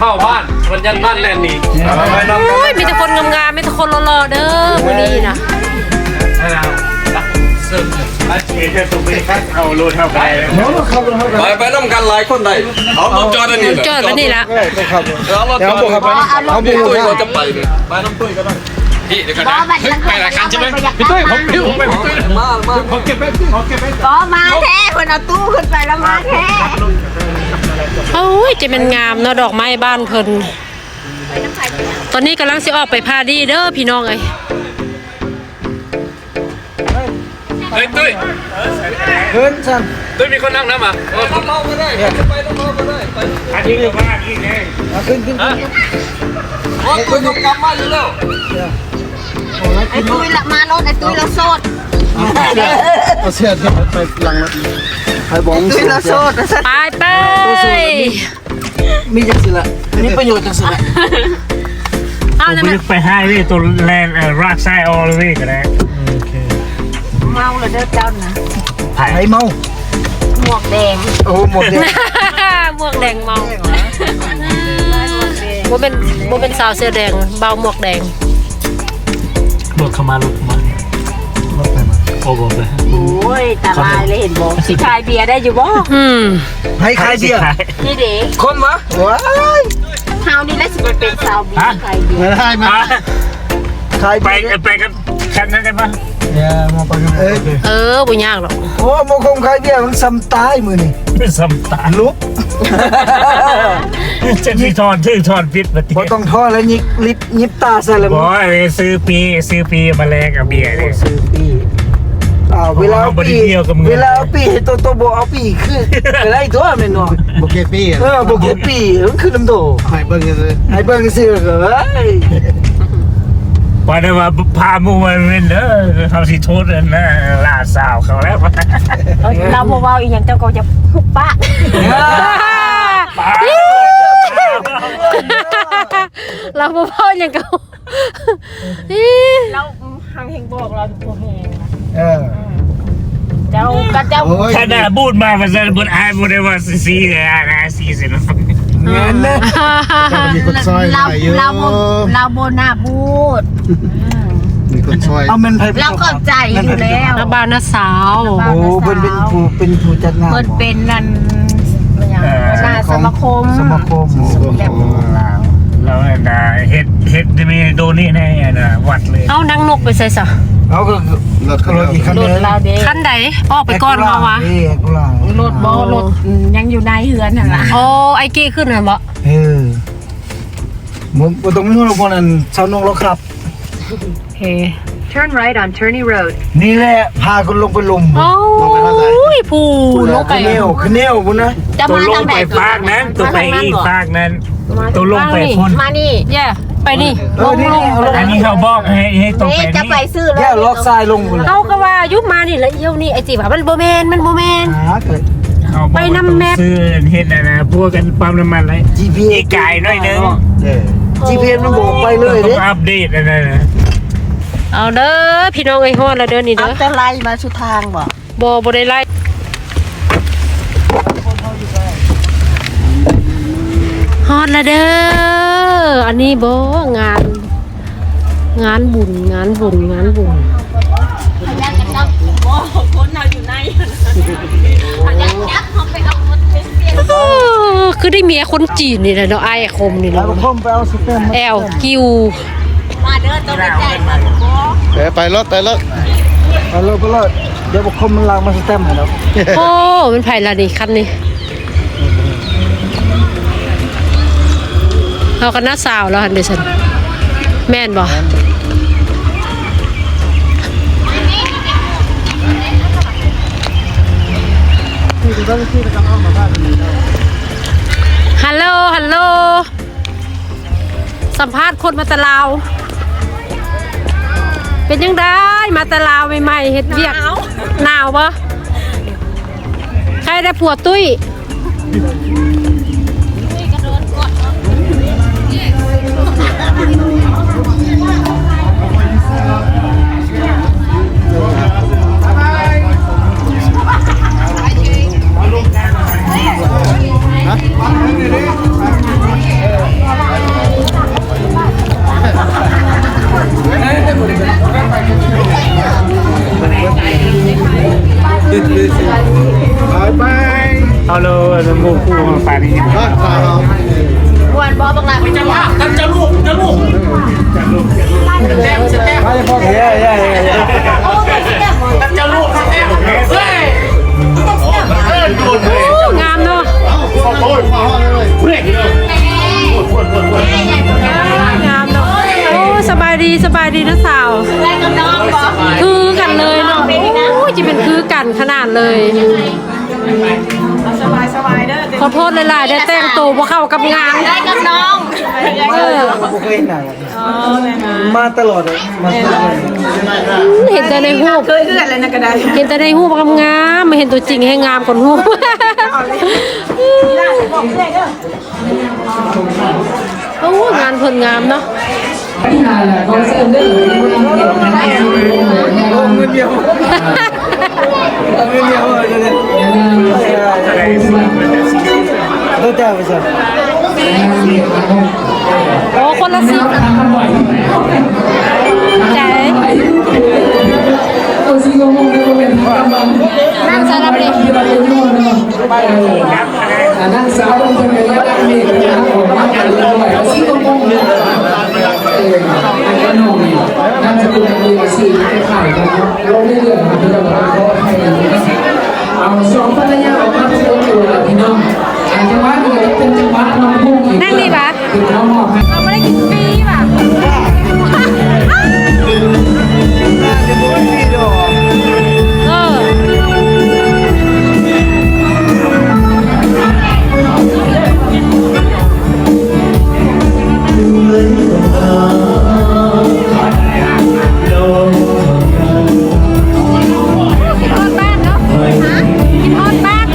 เข้าบ้านมันยันบ้านแลนนี่โอ้ยมีแต่คนงามๆมีแต่คนหล่อๆเด้อวันนี้นะเอาโลเท่าไปไปน้ำกันหลายคนได้เอารถจอดนี่จอดนี่ละเอารถจอดเอาพี่ตุ้ยเราจะไปเลยไปน้ำตุ้ยก็ได้พี่เดี๋ยวกันนะไปรายการใช่ไหมพี่ตุ้ยผมไปพี่ตุ้ยมาขอเก็บไปก็มาแท้คนเอาตู้ขึ้นไปแล้วมาแท้โอ้ยจะเป็นงามเนาะดอกไม้บ้านเพิ่นตอนนี้กำลังสิออกไปพาดีเด้อพี่น้องเอ้ยตุ้ยเฮิร์นสั่นตุ้ยมีคนนั่งนะมาต้องเมาก็ได้ไปต้องเมาก็ได้ไปอันนี้คือว่าอีกไงขึ้นรถตุ้ยต้องกลับมาอยู่แล้วไอ้ตุ้ยละมารถไอ้ตุ้ยละโซดเอาเสียดไปหลังไปบอกตุ้ยละโซดไปมีจังสิละมีประโยชน์จังสิละผมไปให้นี่ตัวแลนรากไส้ออลเลยก็ได้เมาเลยเด้อเจ้านะไผ่เมาหมวกแดงโอ้หมวกแดงหมวกแดงเมาโบเป็นสาวเสื้อแดงเบาหมวกแดงรถเข้ามาลไปมาโอ้โหเลยโอ้ยตาลายเลยเห็นบอกสิขายเบียร์ได้อยู่บ่ให้ขายเบียร์นี่เด็กคนวะว้ายเฮานี่แหละสิเป็นสาวเบียร์ขายเบียร์ไม่ได้มาขายไปกันคันนั้นได้ปะมาไปกันบ่ยากหรอกโอ้โมคงขายเบียร์มันซ้ำตายมือนี่ไม่ซ้ำตาลุกจะที่ทอนพิษมาตีพอต้องทอดแล้วยิบตาใส่แล้วบ่ซื้อปีมาแลกกับเบียร์เลยซื้อปีเวลาปีตัวโบเอาปีคืออะไรตัวมันเนาะโบเกปีโบเกปีมันคือลำโตให้เบิ้งซื้อเลยว่าได้ว่าพามูมันเป็นเด้อเขาสิโทษนะลาสาวเขาแล้วเราบ่เว้าอีหยังเจ้าก็จะหุบปะเราบ่เว้าหยังเก่าเราหังเฮงบอกเราบ่แฮงเจ้าขนาดบูดมาภาษาบุญอายบุญได้ว่าซีนะซีสินะเงี้ยนะมีคนซอยเราโบนาบูดมีคนซอยเอาเงินเราเข้าใจอยู่แล้วน้าบ้านน้าสาวโอ้เพิ่นเป็นผู้จัดงานเพิ่นเป็นนั่นสมาคมแล้วนะเฮ็ดมีโดนี่แน่นะวัดเลยเอาดังนกไปใส่ซะเอาก็รถอีกคันนึงคันใดออกไปก่อนเฮาวะรถบ่รถยังอยู่ในเฮือนนั่นล่ะโอ้ไอ้กี้ขึ้นน่ะบ่บ่ต้องมีคนนั้นชาวนงแล้วครับเฮ้ Turn right on Turney Road นี่แหละพาคนลงไปลุมลงไปเท่าไหร่ผู้ลงไปคือแนวพุ่นนะตัวลงไปฟากนั้นตัวไปอีกฟากนั้นตัวลงไปพุ่นมานี่ไปนี่อันนี้เขาบอกให้ตรงไปนี่จะไปซื้อแค่ล็อกซ้ายลงพุ่นเขาก็ว่ายุบมานี่แล้วเยี่ยวนี่ไอ้จีว่ามันบ่แม่นไปนำแมพซื้อเฮ็ดนะพวกกันปั๊มน้ำมันอะไร GPS ไกลหน่อยนึง GPS มันบอกไปเลยต้องอัปเดตนะเอาเด้อพี่น้องไอ้ฮอดแล้วเด้อนี่เด้อจะไล่มาสุดทางบ่ได้ไล่ฮอดแล้วเด้ออันนี้บ่งานบุญพยานกันจับคนน่ะอยู่ในพยานจับเขาไปเอารถเปลี่ยน คือได้เมียคนจีนนี่แหละเนาะไอ้คมนี่ แล้ว เนาะ ก็ผมไปเอาสเต็ม แอลกิว ไปรถ ไปเลยเดี๋ยวผมมันล้างมาสเต็มให้แล้ว โอ้มันไผ่ละนี่คันนี้เอากันหน้าสาวแล้วหันเดชันแม่นบ่ฮัลโหลฮัลโหลสัมภาษณ์คนมาตะลาวเป็นยังได้มาตะลาวใหม่ๆเฮ็ดเวียกหนาวปะใครได้ผัวตุ้ยเอาเลยงูคู่มาปานี่ วันบอบังลา จะว่าท่านจะลูกแต้มสแต้ม ไม่พอเฮ้ย ท่านจะลูกสแต้มเฮ้ยดูดเลย งามเนาะงามเนาะโอ้สบายดีนะสาว ได้กับน้องบอ คือกันเลยเนาะโอ้จะเป็นคือกันขนาดเลย สบายเด้อ ขอโทษหลายๆได้แต่งตัวบ่เข้ากับงาน ได้กับน้อง เออ ผมเคยเห็นหนังมาตลอดเลยมาตลอด เห็นแต่ในรูป เคยเอื้อนเลยนะกระได เห็นแต่ในรูปงามๆไม่เห็นตัวจริงให้งามกว่ารูปโอ้งานเพิ่นงามเนาะ เงินเดียวตัวเจ้าไปสิ โอ้คนละสิบใจนั่งสารบดี นางสาวเป็นคนระดับเมตรนะผมมาจากจังหวัดสิงคโปร์อันนี้น้องนี่น่าจะเป็นเรื่องสิ่งที่ขายกันลงเรื่อยๆมันจะมาขอให้เอาสองภรรยาออกมาเจอตัวพี่น้องจังหวัดนี้เป็นจังหวัดน้องพุ่งอีก นั่งดีปะ คือเขามอบให้ เราไม่ได้กินฟรีป่ะเออกินฮอดบ้านเนาะกินฮอดบ้าน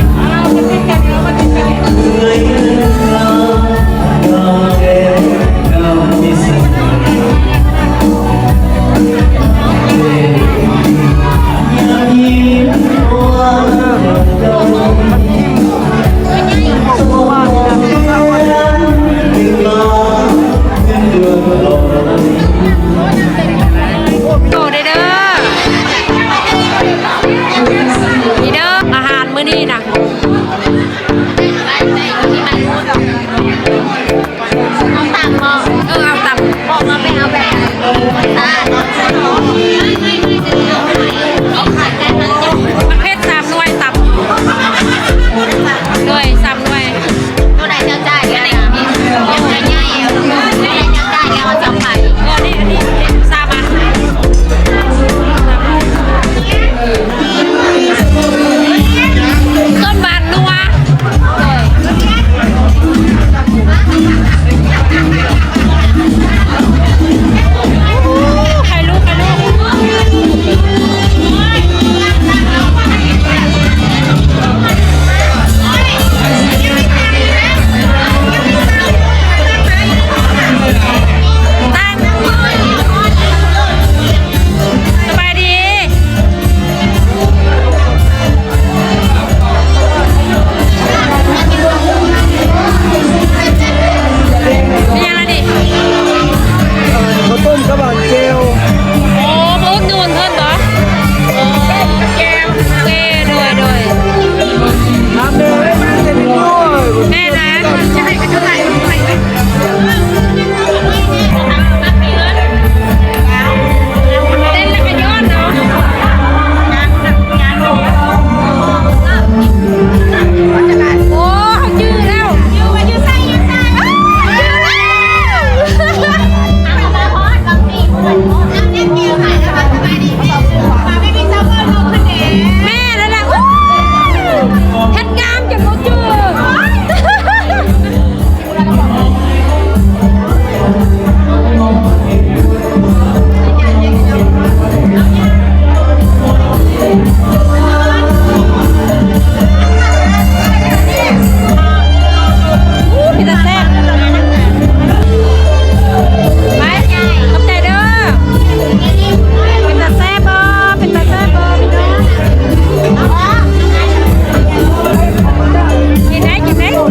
จะให้กันเท่าไหร่เต้นแล้วก็ย้อนเนาะโอ้ยืดแล้วยืดไปยืดใส่ยืดใส่ยืดแล้วแม่นั่นแหละเฮ็ดงามจนบ่จืพี่ตาแซ่บไปขอบใจเด้อเป็นตาแซ่บบ่เป็นตาแซ่บบ่พี่น้องกินได้กินได้เป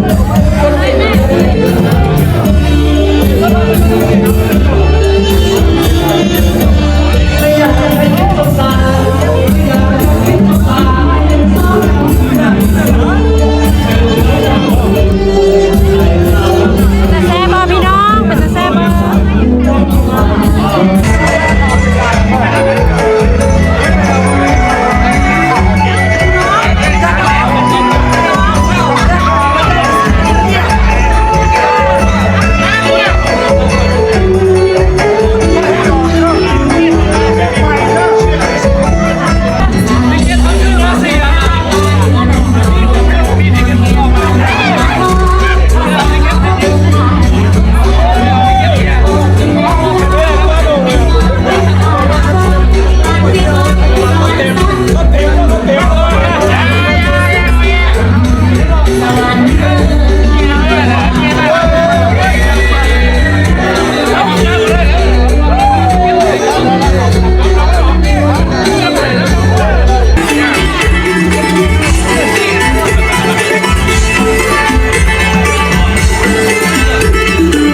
็นตาแซ่บบ่พี่น้องเป็นตาแซ่บบ่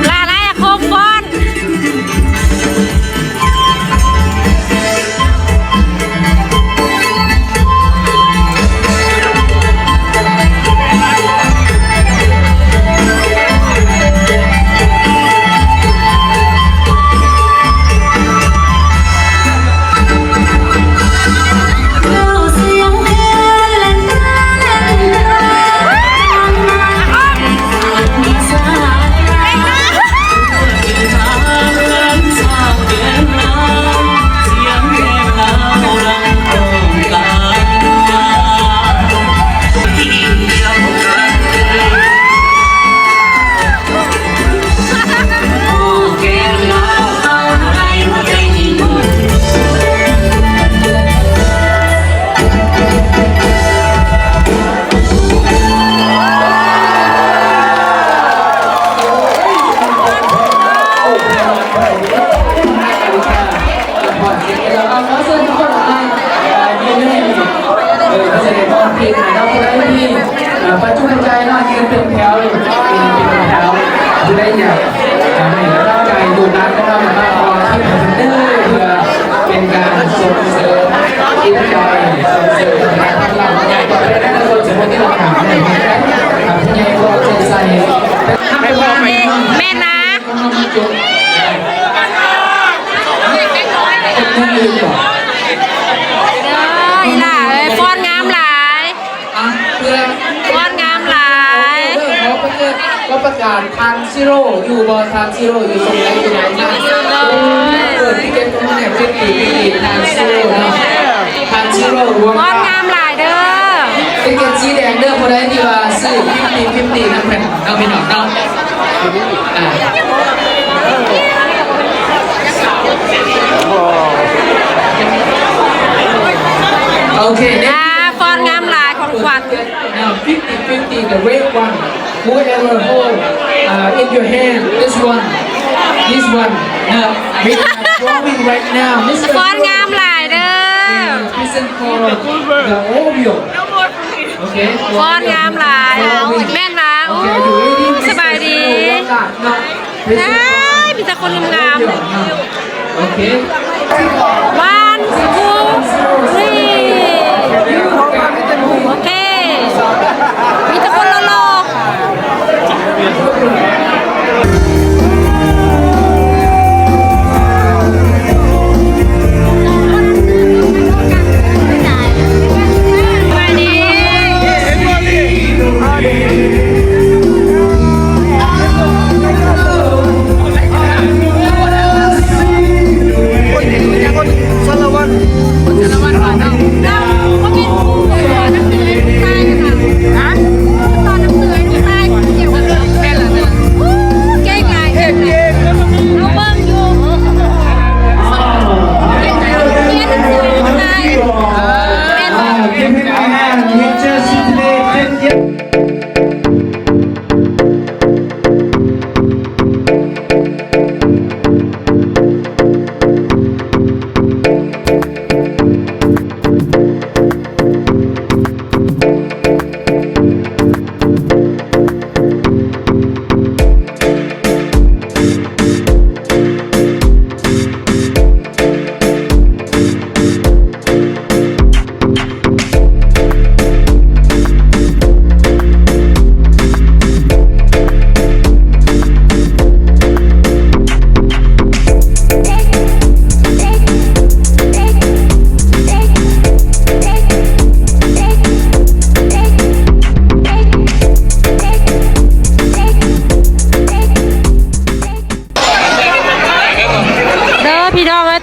ลาได้อะโคมฟอน ปัจจุบันใจเนาะยืนเป็นแถวเลยเป็นแถวจะได้เนี่ยให้ร่างกายดูนักก็ต้องมาพอที่มันเด้อเพื่อเป็นการส่งเสริมจิตใจส่งเสริมการทำงานของเราต่อไปได้ในส่วนสมมติที่เราถามเนี่ยทำยังไงก็จะใส่ให้พ่อไปแม่นะอีหล่าเอ้ยฟ้อนงามหลายฟ้อนงามหลาย ก็ประกาศทางซิโร่อยู่บอทางซิโร่อยู่ตรงไหนอยู่ไหนนะเปิดที่เก็บตรงนี้เนี่ยเป็นปีทางซิโร่เนาะทางซิโร่รวม ฟ้อนงามหลายเด้อ เป็นเก็บสีแดงเด้อพอได้ดีว่าซื้อ50นะเพื่อนเอาไปหน่อยเนาะโอเคเนี่ย ฟ้อนงามหลายของขวัญ Now 50, the red one. Whoever hold in your hand, this one. Now, we are drawing right now. This is ฟ้อนงามหลายเด้อ present for the Oreo. Okay. ฟ้อนงามหลายแม่นนะอู้สบายดีมีแต่คนงาม Okay. วันทูรีโอเคมีแต่คนหล่อ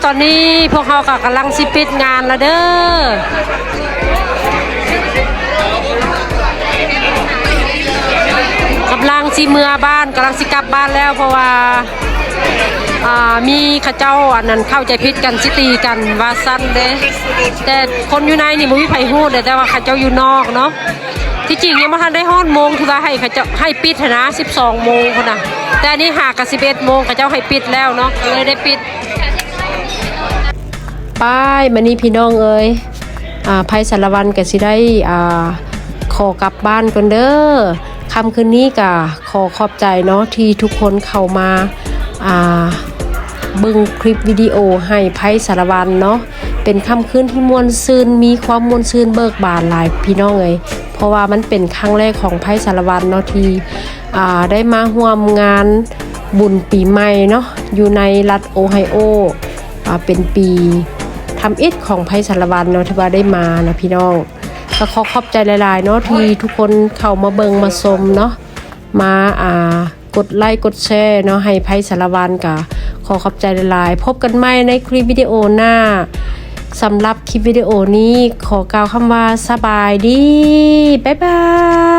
ตอนนี้พวกเขากำลังสิปิดงานแล้วเด้อกำลังสิเมื่อบ้านกำลังสิกลับบ้านแล้วเพราะว่ามีข้าเจ้าอันนั้นเข้าใจผิดกันสิตีกันว่าสั้นเด้แต่คนอยู่ในนี่บ่มีไผฮู้แต่ว่าข้าเจ้าอยู่นอกเนาะที่จริงยังบ่ทันได้ฮอดโมงที่ว่าให้ข้าเจ้าให้ปิดนะ 12 โมงพุ่นน่ะแต่อันนี้หากะ11 โมงข้าเจ้าให้ปิดแล้วเนาะเลยได้ปิดป้ายมานี่พี่น้องเอ้ยไพสารวันก็สิได้ขอกลับบ้านก่อนเด้อค่ำคืนนี้ก็ขอขอบใจเนาะที่ทุกคนเข้ามาเบิ่งคลิปวิดีโอให้ไพสารวันเนาะเป็นค่ำคืนที่ม่วนซื่นมีความม่วนซื่นเบิกบานหลายพี่น้องเอ้ยเพราะว่ามันเป็นครั้งแรกของไพสารวันเนาะที่ได้มาร่วมงานบุญปีใหม่เนาะอยู่ในรัฐโอไฮโอเป็นปีทำอิฐของไพสารวันเนาะที่ว่าได้มานะพี่น้องก็ขอขอบใจหลายๆเนาะที่ทุกคนเข้ามาเบิ่งมาชมเนาะมากดไลค์กดแชร์เนาะให้ไพสารวันก็ขอขอบใจหลายๆพบกันใหม่ในคลิปวิดีโอหน้าสำหรับคลิปวิดีโอนี้ขอกล่าวคำว่าสบายดีบ๊ายบาย